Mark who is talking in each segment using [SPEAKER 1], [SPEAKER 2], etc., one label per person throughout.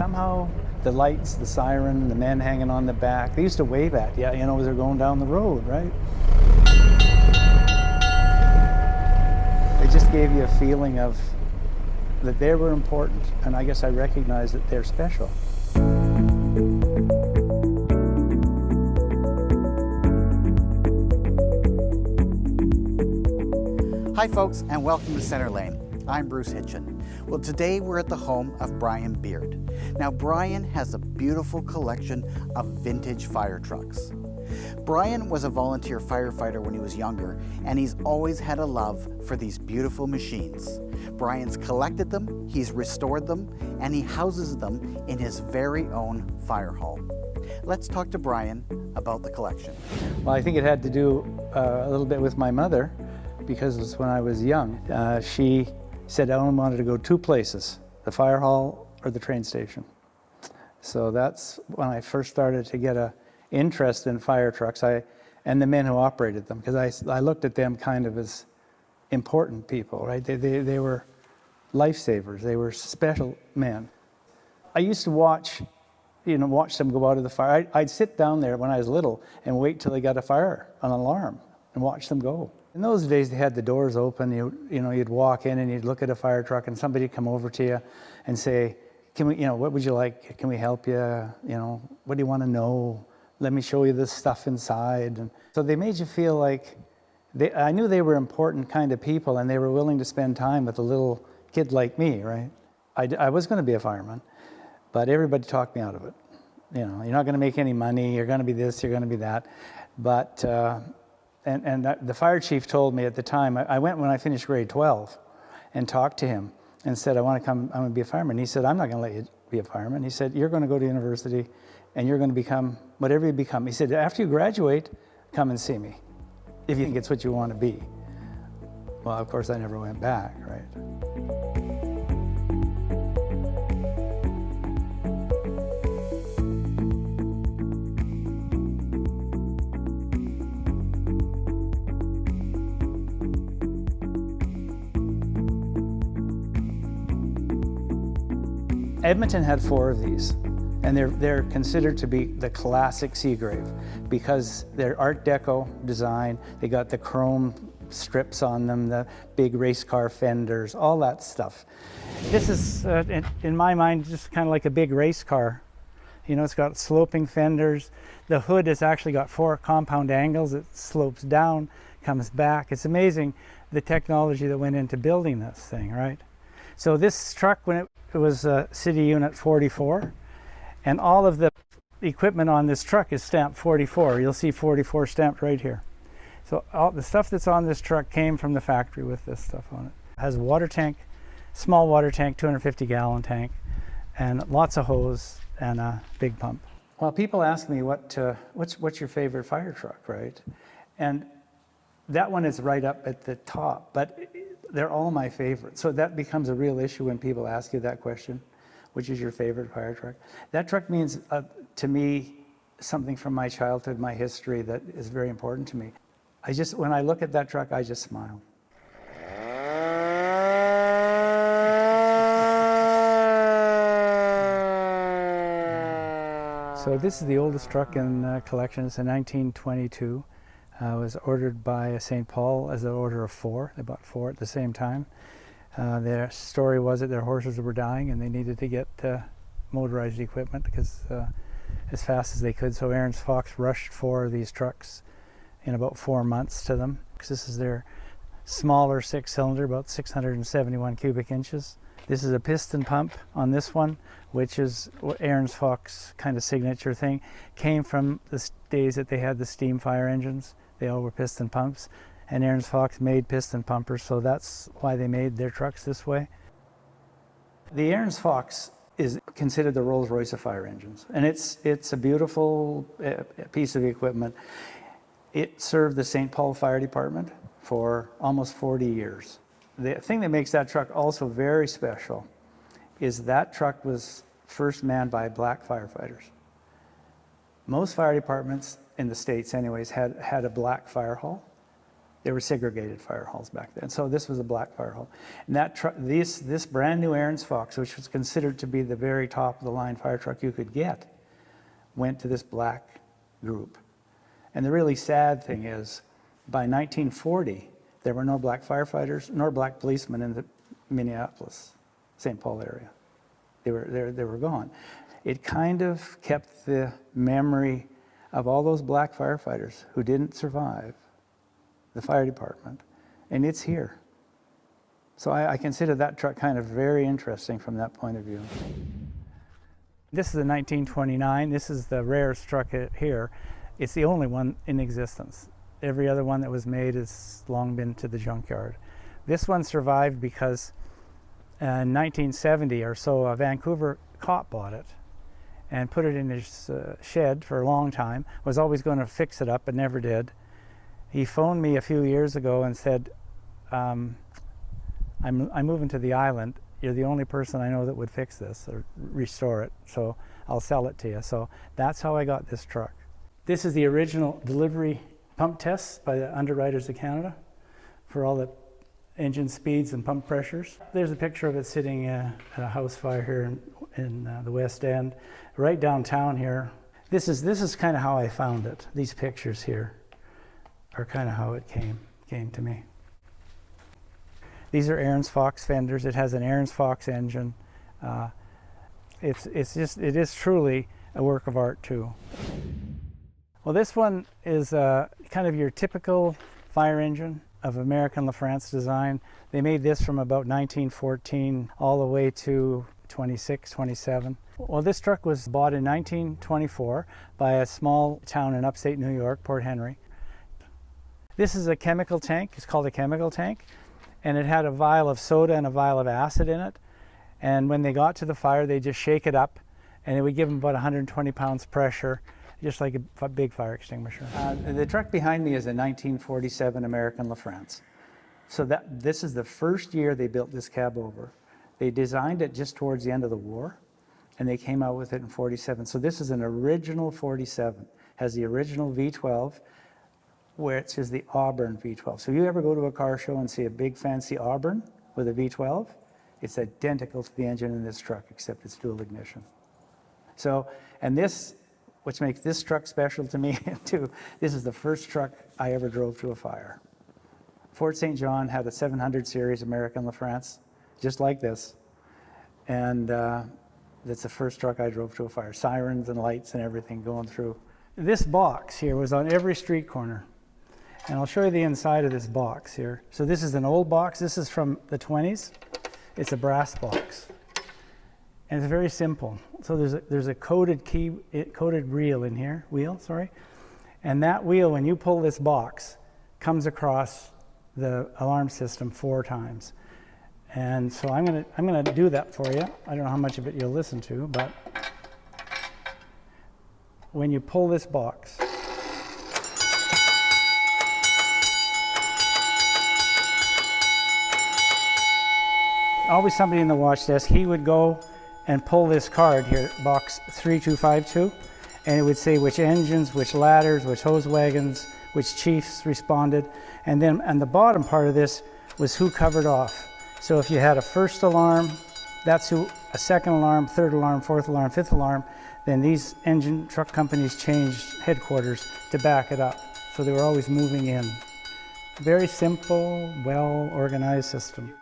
[SPEAKER 1] somehow the lights, the siren, the men hanging on the back, they used to wave at you, as they're going down the road, right? It just gave you a feeling of that they were important, and I guess I recognized that they're special.
[SPEAKER 2] Hi folks, and welcome to Center Lane. I'm Bruce Hitchin. Well, today we're at the home of Brian Beard. Now, Brian has a beautiful collection of vintage fire trucks. Brian was a volunteer firefighter when he was younger, and he's always had a love for these beautiful machines. Brian's collected them, he's restored them, and he houses them in his very own fire hall. Let's talk to Brian about the collection.
[SPEAKER 1] Well, I think it had to do a little bit with my mother, because it was when I was young. She said I only wanted to go two places, the fire hall or the train station. So that's when I first started to get an interest in fire trucks and the men who operated them, because I looked at them kind of as important people, right? They were lifesavers, they were special men. I used to watch them go out of the fire. I'd sit down there when I was little and wait till they got an alarm, and watch them go. In those days, they had the doors open. You'd walk in and you'd look at a fire truck, and somebody would come over to you and say, "Can we? What would you like? Can we help you? What do you want to know? Let me show you the stuff inside." And so they made you feel like I knew they were important kind of people, and they were willing to spend time with a little kid like me, right? I was going to be a fireman, but everybody talked me out of it. You're not going to make any money. You're going to be this. You're going to be that, but. And the fire chief told me at the time, I went when I finished grade 12 and talked to him and said, I'm going to be a fireman. He said, I'm not going to let you be a fireman. He said, you're going to go to university and you're going to become whatever you become. He said, after you graduate, come and see me if you think it's what you want to be. Well, of course, I never went back, right? Edmonton had 4 of these, and they're considered to be the classic Seagrave because they're Art Deco design. They got the chrome strips on them, the big race car fenders, all that stuff. This is, in my mind, just kind of like a big race car. It's got sloping fenders. The hood has actually got 4 compound angles. It slopes down, comes back. It's amazing the technology that went into building this thing, right? So this truck, when it was City Unit 44, and all of the equipment on this truck is stamped 44. You'll see 44 stamped right here. So all the stuff that's on this truck came from the factory with this stuff on it. It has a water tank, small water tank, 250-gallon tank, and lots of hose and a big pump. Well, people ask me what's your favorite fire truck, right? And that one is right up at the top, but they're all my favorites. So that becomes a real issue when people ask you that question, which is your favorite fire truck? That truck means, to me, something from my childhood, my history that is very important to me. When I look at that truck, I just smile. So this is the oldest truck in the collection. It's a 1922. It was ordered by St. Paul as an order of 4. They bought 4 at the same time. Their story was that their horses were dying and they needed to get motorized equipment because as fast as they could. So Ahrens-Fox rushed 4 of these trucks in about 4 months to them. This is their smaller 6-cylinder, about 671 cubic inches. This is a piston pump on this one, which is what Ahrens-Fox kind of signature thing. Came from the days that they had the steam fire engines. They all were piston pumps, and Ahrens-Fox made piston pumpers, so that's why they made their trucks this way. The Ahrens-Fox is considered the Rolls-Royce of fire engines, and it's a beautiful piece of equipment. It served the St. Paul Fire Department for almost 40 years. The thing that makes that truck also very special is that truck was first manned by black firefighters. Most fire departments in the States anyways had a black fire hall. They were segregated fire halls back then. So this was a black fire hall. And that this brand new Ahrens-Fox, which was considered to be the very top of the line fire truck you could get, went to this black group. And the really sad thing is, by 1940, there were no black firefighters nor black policemen in the Minneapolis, St. Paul area. They were gone. It kind of kept the memory of all those black firefighters who didn't survive the fire department, and it's here. So I consider that truck kind of very interesting from that point of view. This is a 1929. This is the rarest truck here. It's the only one in existence. Every other one that was made has long been to the junkyard. This one survived because in 1970 or so, a Vancouver cop bought it and put it in his shed for a long time, was always going to fix it up, but never did. He phoned me a few years ago and said, I'm moving to the island. You're the only person I know that would fix this or restore it, so I'll sell it to you. So that's how I got this truck. This is the original delivery pump tests by the Underwriters of Canada for all the engine speeds and pump pressures. There's a picture of it sitting at a house fire here in the West End, right downtown here. This is kind of how I found it. These pictures here are kind of how it came to me. These are Ahrens-Fox fenders. It has an Ahrens-Fox engine. It is truly a work of art too. Well, this one is kind of your typical fire engine of American LaFrance design. They made this from about 1914 all the way to 26, 27. Well, this truck was bought in 1924 by a small town in upstate New York, Port Henry. This is a chemical tank. It's called a chemical tank. And it had a vial of soda and a vial of acid in it. And when they got to the fire, they just shake it up, and it would give them about 120 pounds pressure, just like a big fire extinguisher. The truck behind me is a 1947 American LaFrance. So this is the first year they built this cab over. They designed it just towards the end of the war, and they came out with it in 47. So this is an original 47. Has the original V12, which is the Auburn V12. So you ever go to a car show and see a big fancy Auburn with a V12? It's identical to the engine in this truck, except it's dual ignition. So, and this, which makes this truck special to me too, this is the first truck I ever drove to a fire. Fort St. John had a 700 series American LaFrance, just like this. And that's the first truck I drove to a fire. Sirens and lights and everything going through. This box here was on every street corner. And I'll show you the inside of this box here. So this is an old box. This is from the 20s. It's a brass box. And it's very simple. So there's a coated reel in here, and that wheel, when you pull this box, comes across the alarm system 4 times. And so I'm gonna do that for you. I don't know how much of it you'll listen to, but when you pull this box, always somebody in the watch desk, he would go and pull this card here, box 3252, and it would say which engines, which ladders, which hose wagons, which chiefs responded, and then and the bottom part of this was who covered off. So if you had a first alarm, that's who, a second alarm, third alarm, fourth alarm, fifth alarm, then these engine truck companies changed headquarters to back it up. So they were always moving in. Very simple, well-organized system.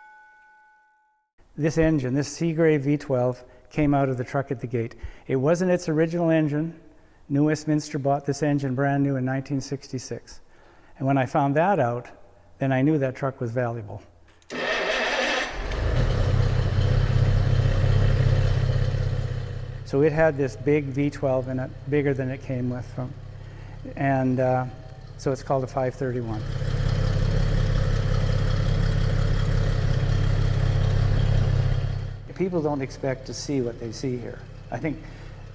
[SPEAKER 1] This engine, this Seagrave V12, came out of the truck at the gate. It wasn't its original engine. New Westminster bought this engine brand new in 1966. And when I found that out, then I knew that truck was valuable. So it had this big V12 in it, bigger than it came with from, and so it's called a 531. People don't expect to see what they see here. I think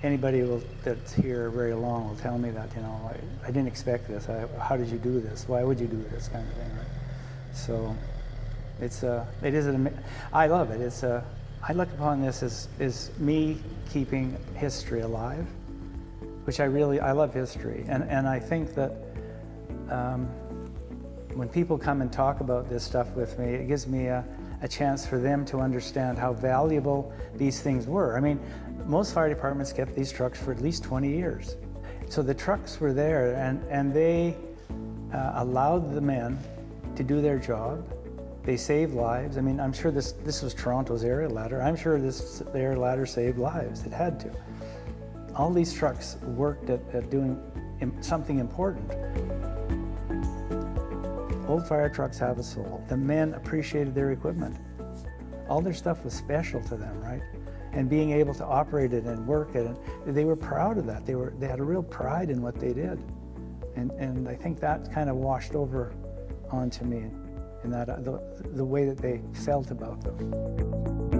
[SPEAKER 1] anybody that's here very long will tell me that, I didn't expect this. How did you do this? Why would you do this kind of thing, right? So I love it. I look upon this as me keeping history alive, which I love history. And I think that When people come and talk about this stuff with me, it gives me a chance for them to understand how valuable these things were. I mean, most fire departments kept these trucks for at least 20 years. So the trucks were there, and they allowed the men to do their job. They saved lives. I mean, I'm sure this was Toronto's aerial ladder. I'm sure the aerial ladder saved lives. It had to. All these trucks worked at doing something important. Old fire trucks have a soul. The men appreciated their equipment. All their stuff was special to them, right? And being able to operate it and work it, and they were proud of that. They had a real pride in what they did. And I think that kind of washed over onto me in that the way that they felt about them.